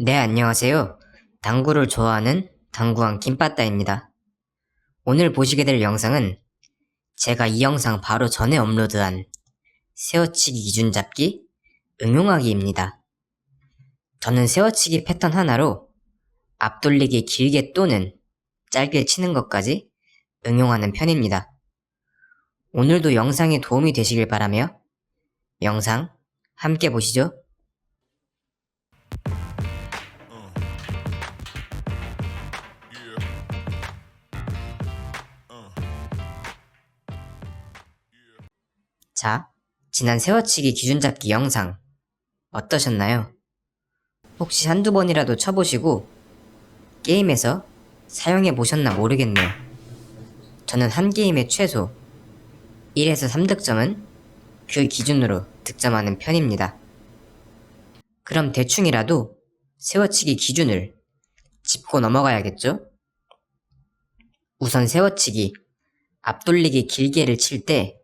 네, 안녕하세요. 당구를 좋아하는 당구왕 김빠따입니다. 오늘 보시게 될 영상은 제가 이 영상 바로 전에 업로드한 세워치기 기준 잡기 응용하기입니다. 저는 세워치기 패턴 하나로 앞돌리기 길게 또는 짧게 치는 것까지 응용하는 편입니다. 오늘도 영상에 도움이 되시길 바라며 영상 함께 보시죠. 자, 지난 세워치기 기준 잡기 영상 어떠셨나요? 혹시 한두 번이라도 쳐보시고 게임에서 사용해 보셨나 모르겠네요. 저는 한 게임에 최소 1에서 3득점은 그 기준으로 득점하는 편입니다. 그럼 대충이라도 세워치기 기준을 짚고 넘어가야겠죠? 우선 세워치기, 앞돌리기 길게를 칠 때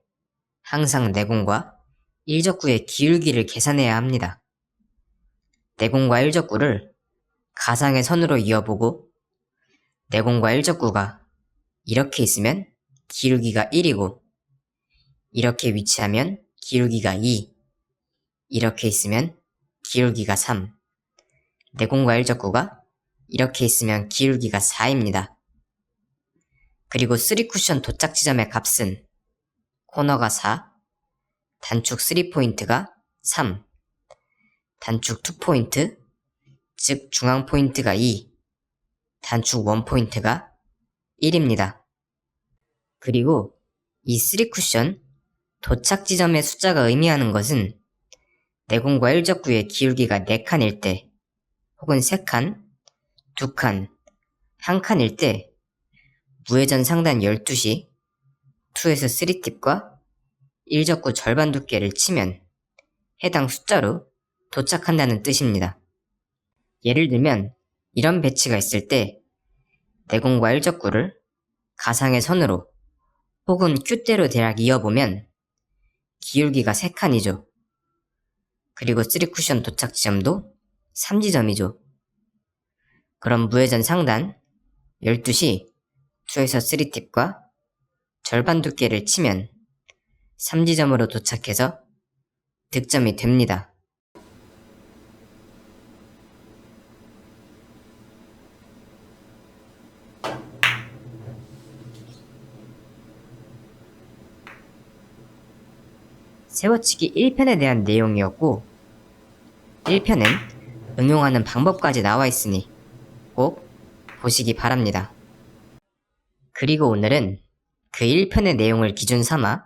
항상 내공과 일적구의 기울기를 계산해야 합니다. 내공과 일적구를 가상의 선으로 이어보고 내공과 일적구가 이렇게 있으면 기울기가 1이고 이렇게 위치하면 기울기가 2, 이렇게 있으면 기울기가 3, 내공과 일적구가 이렇게 있으면 기울기가 4입니다. 그리고 3쿠션 도착 지점의 값은 코너가 4, 단축 3포인트가 3, 단축 2포인트, 즉 중앙 포인트가 2, 단축 1포인트가 1입니다. 그리고 이 3쿠션 도착 지점의 숫자가 의미하는 것은 내공과 일적구의 기울기가 4칸일 때 혹은 3칸, 2칸, 1칸일 때 무회전 상단 12시 2에서 3팁과 일적구 절반 두께를 치면 해당 숫자로 도착한다는 뜻입니다. 예를 들면 이런 배치가 있을 때 내공과 일적구를 가상의 선으로 혹은 큐대로 대략 이어보면 기울기가 3칸이죠. 그리고 3쿠션 도착 지점도 3지점이죠. 그럼 무회전 상단 12시 2에서 3팁과 절반 두께를 치면 3지점으로 도착해서 득점이 됩니다. 세워치기 1편에 대한 내용이었고 1편엔 응용하는 방법까지 나와 있으니 꼭 보시기 바랍니다. 그리고 오늘은 그 1편의 내용을 기준 삼아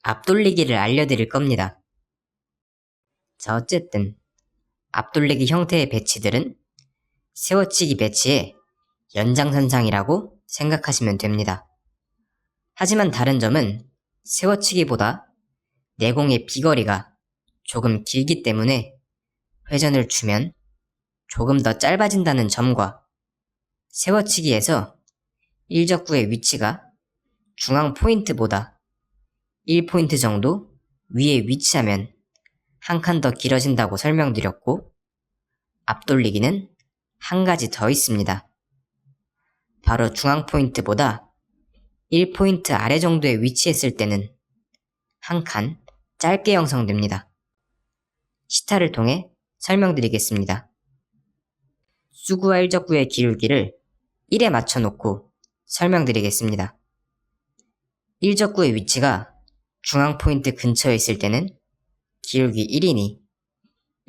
앞돌리기를 알려드릴 겁니다. 자, 어쨌든 앞돌리기 형태의 배치들은 세워치기 배치의 연장선상이라고 생각하시면 됩니다. 하지만 다른 점은 세워치기보다 내공의 비거리가 조금 길기 때문에 회전을 주면 조금 더 짧아진다는 점과 세워치기에서 일적구의 위치가 중앙 포인트보다 1포인트 정도 위에 위치하면 한 칸 더 길어진다고 설명드렸고 앞돌리기는 한 가지 더 있습니다. 바로 중앙 포인트보다 1포인트 아래 정도에 위치했을 때는 한 칸 짧게 형성됩니다. 시타를 통해 설명드리겠습니다. 수구와 일적구의 기울기를 1에 맞춰놓고 설명드리겠습니다. 일적구의 위치가 중앙 포인트 근처에 있을 때는 기울기 1이니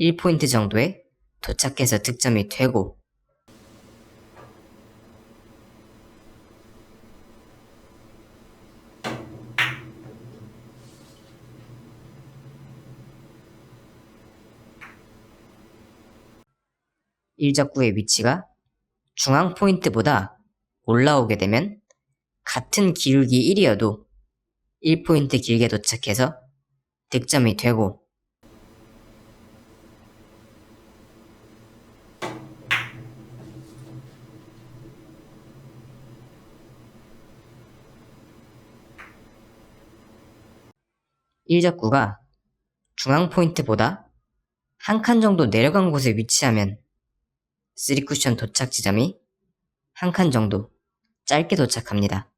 1포인트 정도에 도착해서 득점이 되고 일적구의 위치가 중앙 포인트보다 올라오게 되면 같은 기울기 1이어도 1포인트 길게 도착해서 득점이 되고 일적구가 중앙 포인트보다 한 칸 정도 내려간 곳에 위치하면 3쿠션 도착 지점이 한 칸 정도 짧게 도착합니다.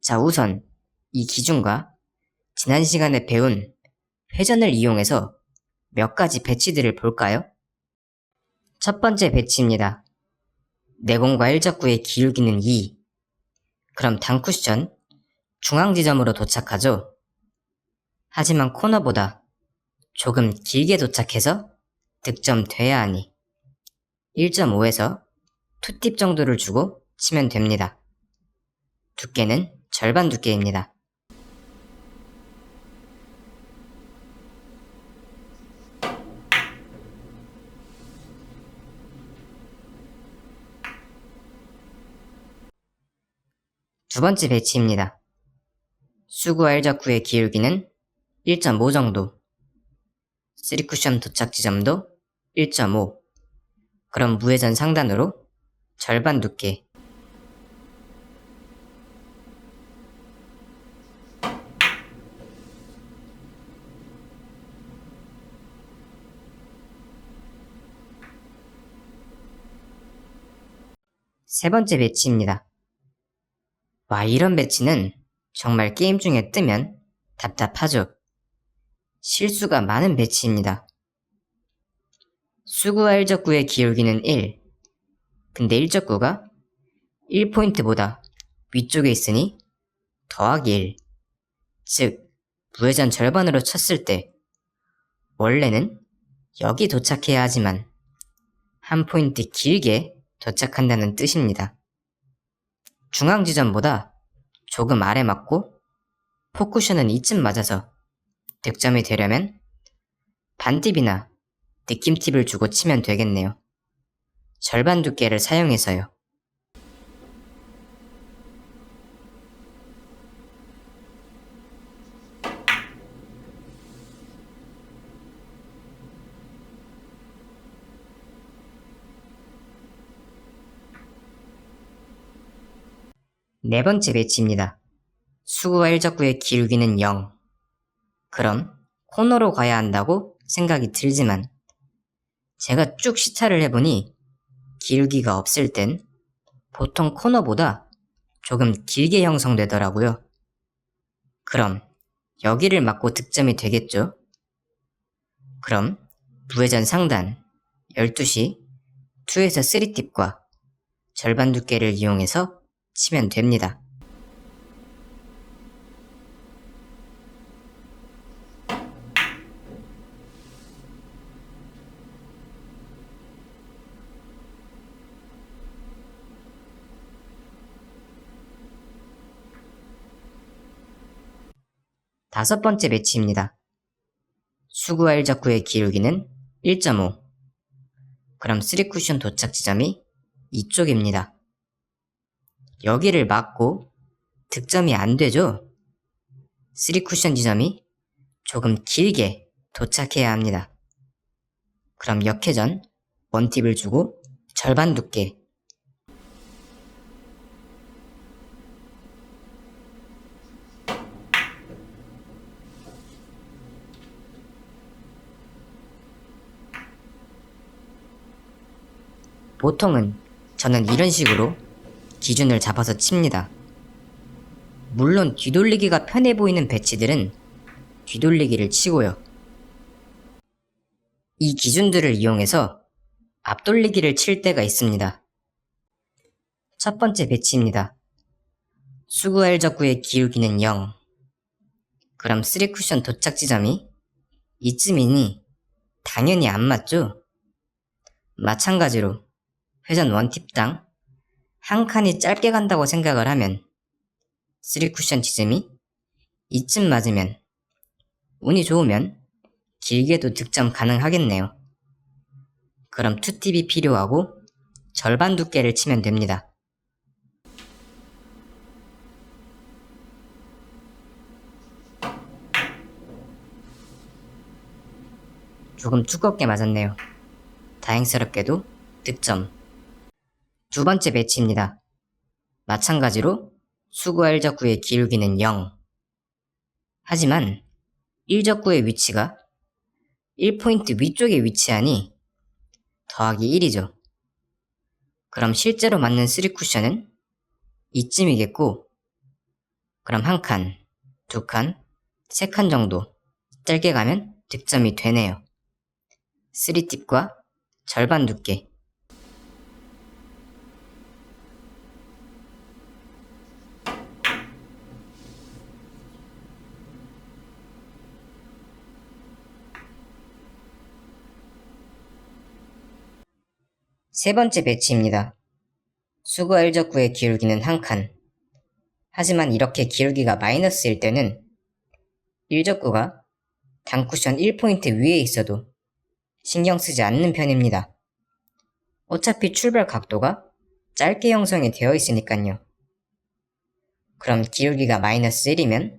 자, 우선 이 기준과 지난 시간에 배운 회전을 이용해서 몇 가지 배치들을 볼까요? 첫 번째 배치입니다. 내공과 일적구의 기울기는 2. 그럼 단쿠션 중앙 지점으로 도착하죠. 하지만 코너보다 조금 길게 도착해서 득점돼야 하니 1.5에서 2팁 정도를 주고 치면 됩니다. 두께는 절반 두께입니다. 두 번째 배치입니다. 수구와 일적구의 기울기는 1.5 정도, 3쿠션 도착 지점도 1.5. 그럼 무회전 상단으로 절반 두께. 세 번째 배치입니다. 와, 이런 배치는 정말 게임 중에 뜨면 답답하죠. 실수가 많은 배치입니다. 수구와 일적구의 기울기는 1. 근데 일적구가 1포인트보다 위쪽에 있으니 더하기 1. 즉, 무회전 절반으로 쳤을 때 원래는 여기 도착해야 하지만 한 포인트 길게 도착한다는 뜻입니다. 중앙 지점보다 조금 아래 맞고 포쿠션은 이쯤 맞아서 득점이 되려면 반팁이나 느낌팁을 주고 치면 되겠네요. 절반 두께를 사용해서요. 네 번째 배치입니다. 수구와 일적구의 기울기는 0. 그럼 코너로 가야 한다고 생각이 들지만 제가 쭉 시차를 해보니 기울기가 없을 땐 보통 코너보다 조금 길게 형성되더라고요. 그럼 여기를 맞고 득점이 되겠죠? 그럼 무회전 상단 12시 2에서 3팁과 절반 두께를 이용해서 치면 됩니다. 다섯 번째 배치입니다. 수구와 일적구의 기울기는 1.5. 그럼 3쿠션 도착 지점이 이쪽입니다. 여기를 맞고 득점이 안 되죠? 3쿠션 지점이 조금 길게 도착해야 합니다. 그럼 역회전 원팁을 주고 절반 두께. 보통은 저는 이런 식으로 기준을 잡아서 칩니다. 물론 뒤돌리기가 편해 보이는 배치들은 뒤돌리기를 치고요. 이 기준들을 이용해서 앞돌리기를 칠 때가 있습니다. 첫 번째 배치입니다. 수구와 일적구의 기울기는 0. 그럼 3쿠션 도착 지점이 이쯤이니 당연히 안 맞죠? 마찬가지로 회전 원팁당 한 칸이 짧게 간다고 생각을 하면 3쿠션 지점이 이쯤 맞으면 운이 좋으면 길게도 득점 가능하겠네요. 그럼 2팁이 필요하고 절반 두께를 치면 됩니다. 조금 두껍게 맞았네요. 다행스럽게도 득점. 두 번째 배치입니다. 마찬가지로 수구 R적구의 기울기는 0. 하지만 1적구의 위치가 1포인트 위쪽에 위치하니 더하기 1이죠. 그럼 실제로 맞는 3쿠션은 이쯤이겠고, 그럼 한 칸, 두 칸, 세 칸 정도 짧게 가면 득점이 되네요. 3팁과 절반 두께. 세 번째 배치입니다. 수구 R적구의 기울기는 한 칸. 하지만 이렇게 기울기가 마이너스일 때는 1적구가 단쿠션 1포인트 위에 있어도 신경 쓰지 않는 편입니다. 어차피 출발 각도가 짧게 형성이 되어 있으니까요. 그럼 기울기가 마이너스 1이면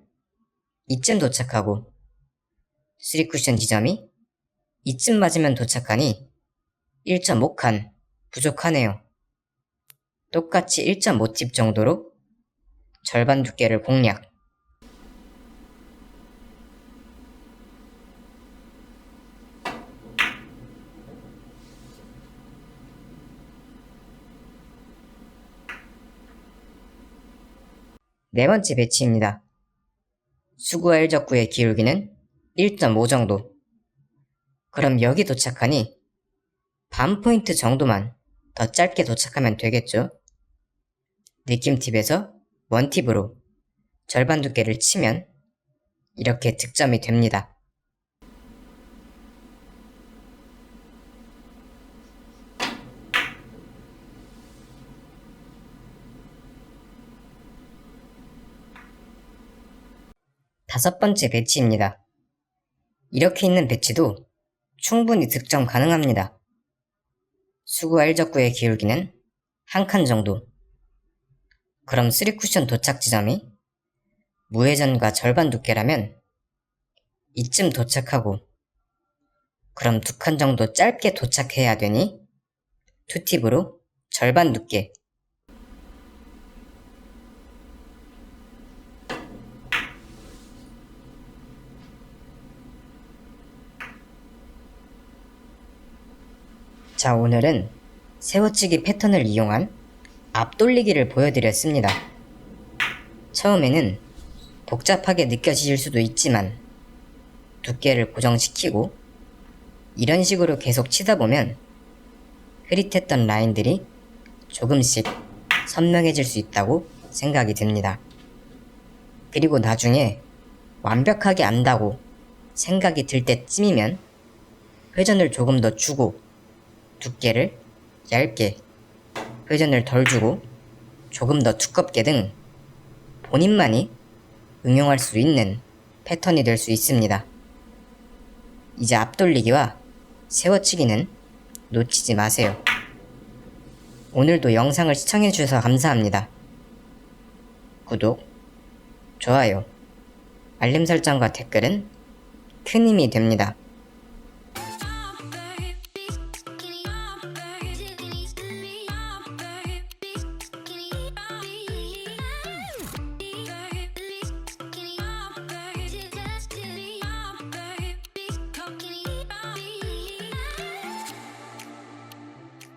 이쯤 도착하고 3쿠션 지점이 이쯤 맞으면 도착하니 1.5칸 부족하네요. 똑같이 1.5팁 정도로 절반 두께를 공략. 네 번째 배치입니다. 수구 R적구의 기울기는 1.5 정도. 그럼 여기 도착하니 반 포인트 정도만 더 짧게 도착하면 되겠죠? 느낌 팁에서 원팁으로 절반 두께를 치면 이렇게 득점이 됩니다. 다섯 번째 배치입니다. 이렇게 있는 배치도 충분히 득점 가능합니다. 수구 R적구의 기울기는 한 칸 정도. 그럼 3쿠션 도착 지점이 무회전과 절반 두께라면 이쯤 도착하고, 그럼 두 칸 정도 짧게 도착해야 되니 투팁으로 절반 두께. 자, 오늘은 세워치기 패턴을 이용한 앞돌리기를 보여드렸습니다. 처음에는 복잡하게 느껴지실 수도 있지만 두께를 고정시키고 이런 식으로 계속 치다 보면 흐릿했던 라인들이 조금씩 선명해질 수 있다고 생각이 듭니다. 그리고 나중에 완벽하게 안다고 생각이 들 때쯤이면 회전을 조금 더 주고 두께를 얇게, 회전을 덜 주고 조금 더 두껍게 등 본인만이 응용할 수 있는 패턴이 될 수 있습니다. 이제 앞돌리기와 세워치기는 놓치지 마세요. 오늘도 영상을 시청해주셔서 감사합니다. 구독, 좋아요, 알림 설정과 댓글은 큰 힘이 됩니다.